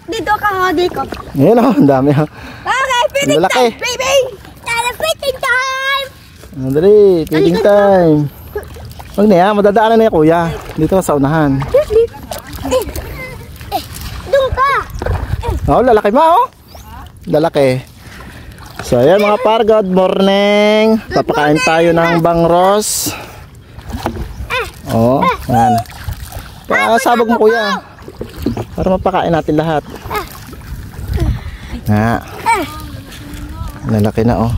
Dito ka ho, dito. Ayan o, ang dami o. Okay, feeding time, baby! Feeding time! Dali, feeding time. Huwag na yan, madadaanan na yan kuya. Dito sa unahan. Doon ka! Oh, lalaki ma oh. Lalaki. So ayan mga par, good morning. Papakain tayo ng bangros. Oh, ayan. Pasabog mo kuya. Para mapakain natin lahat. Nga. Lalaki na oh.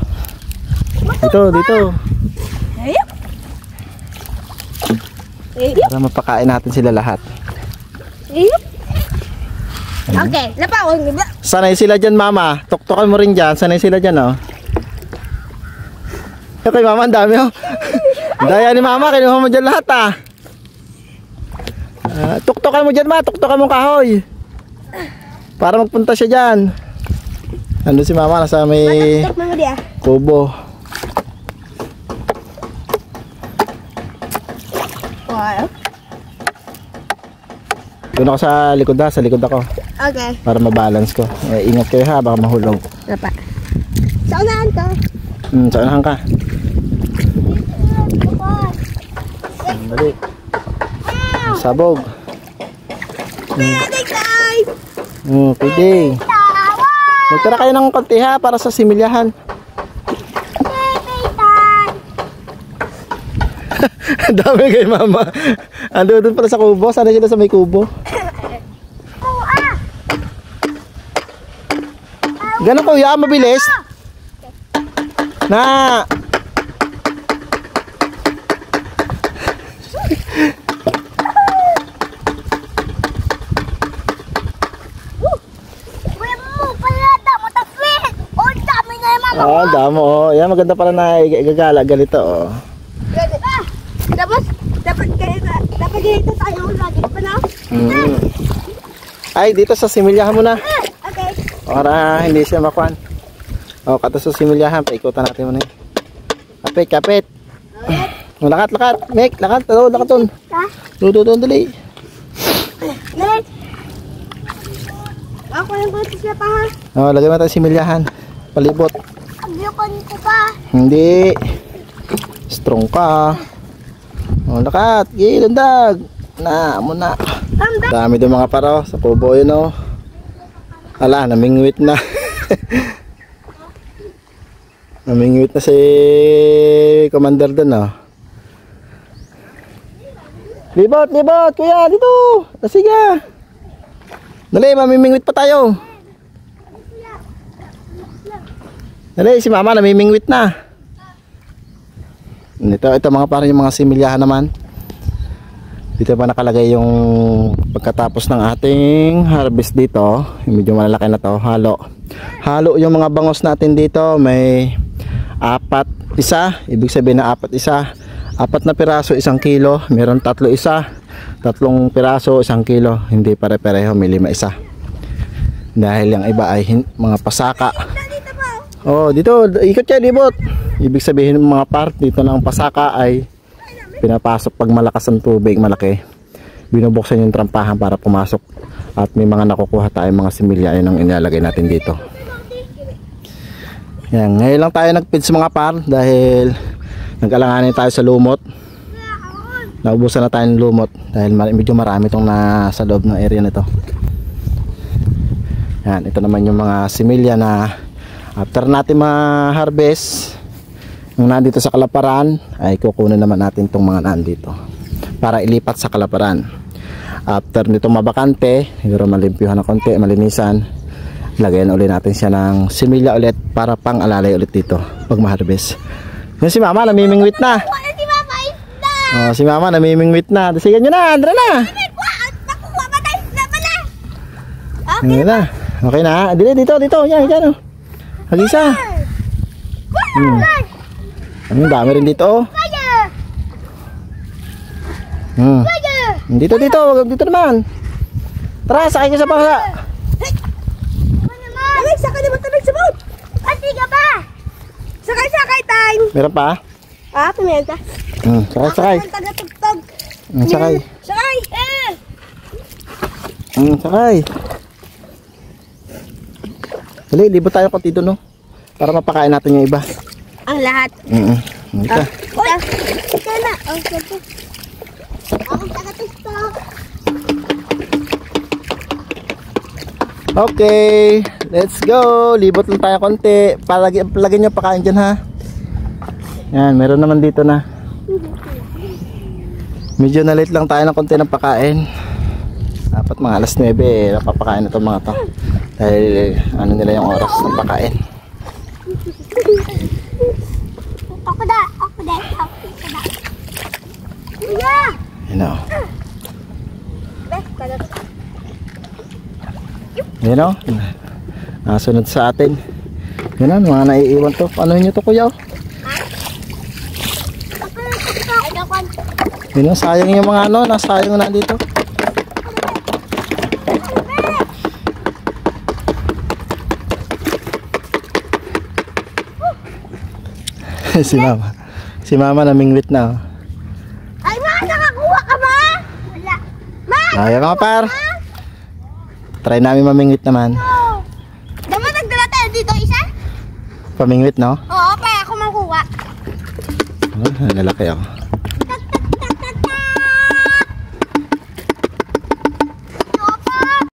Dito. Para mapakain natin sila lahat. Okay, lapawon. Sanay sila dyan mama. Tuktukan mo rin dyan. Sanay sila dyan oh. Okay mama, ang dami oh. Daya ni mama, kinuha mo dyan lahat ah. Tuktukan mo dyan ma. Tuktukan mo kahoy. Para magpunta siya dyan. Nandun si mama, nasa may kubo. Wow. Doon ako sa likod ha, sa likod ako. Okay. Para mabalance ko. Ingat kayo ha, baka mahulog. Apa? Sa unahan ka. Sa unahan ka. Dali. Sabog. Feeding time! Pwede. Magtira kayo ng konti ha, para sa similyahan. Feeding time! Dami kay mama. Ando doon pala sa kubo. Sana sila sa may kubo. Ganun kuya, mabilis. Na. Oh, damo oh. Yan maganda pala na igagala ganito oh. Dapat ganito tayo lagi pa na. Ay, dito sa similyahan mo na. Okay. Para hindi siya makuan. Oh, kato sa similyahan, paikutan natin muna. Kapit. Lakat. Mek, lakat. Lakaton. Doon, dali. Mek. Ako yung buti siya pa ha. Oh, lagay mo tayo similyahan. Palibot. Agyokon ko pa. Hindi. Strong ka. Oh, lakat. Gilandag. Na, muna. Dami doon mga paro sa kubo yun oh. Ala, namingwit na. Namingwit na si commander doon oh. Libot, kuya, dito. Sige. Dali, mamimingwit pa tayo. Dali, si mama namimingwit na. Ito mga parang yung mga similyahan naman. Dito pa nakalagay yung pagkatapos ng ating harvest dito. Medyo malalaki na to. Halo yung mga bangos natin dito. May 4 isa. Ibig sabihin na 4 isa. 4 na piraso 1 kilo. Meron 3 isa. 3 piraso 1 kilo. Hindi pare-pareho. May 5 isa. Dahil yung iba ay mga pasaka. Oh, dito. Ikot siya, libot. Ibig sabihin ng mga part dito ng pasaka ay pinapasok pag malakas ang tubig, malaki. Binubuksan yung trampahan para pumasok. At may mga nakukuha tayong mga similya. Yun ang inilalagay natin dito. Yan, ngayon lang tayo nagpid sa mga par dahil nag-alanganin tayo sa lumot. Naubusan na tayo ng lumot dahil medyo marami itong nasa loob ng area nito. Yan, ito naman yung mga similya na after natin ma-harvest yung nandito sa kalaparan ay kukunin naman natin itong mga nandito para ilipat sa kalaparan. After nito mabakante, siguro malimpyuhan ng konti, malinisan, lagayan ulit natin siya ng similya ulit para pang alalay ulit dito pag ma-harvest. Yung si mama namimingwit na. Oh, si mama namimingwit na. Dasigan nyo na, Andra na. Okay na. Okay na. Dito. Yan. Hagisa. Ang dami rin dito. Dito. Wag dito naman. Tara, sakay ka sa pangsa. Sakay naman tabig sa boat. Patiga pa. Sakay time. Meron pa? Pimenta. Sakay. Tagatugtog. Sakay. Sakay. Dali, libot tayo konti doon, no? Para mapakain natin yung iba. Ang lahat. Halika. Uy! Ito na. Oh, ito. Ako taga-tisto. Okay, let's go. Libot lang tayo konti. Palagyan nyo pakain dyan, ha? Yan, meron naman dito na. Medyo na late lang tayo ng konti ng pakain. Dapat mga alas 9 napapakain na itong mga to. Dahil ano nila yung oras ng pakain. Ako da. Kuya! Yan o. Beh, kalat. Yan o. Nasunod sa atin. Yan o, mga naiiwan to. Ano nyo to, kuya? Yan o, sayang yung mga ano. Nasayang na dito. Si mama namingwit na. Ay, ma! Nakakuha ka ba? Wala. Ma! Ayaw mga par. Try namin mamingwit naman. No! Dapat nagdala tayo dito isa? Pamingwit, no? Oo, pa ako makuha. Lalaki ako.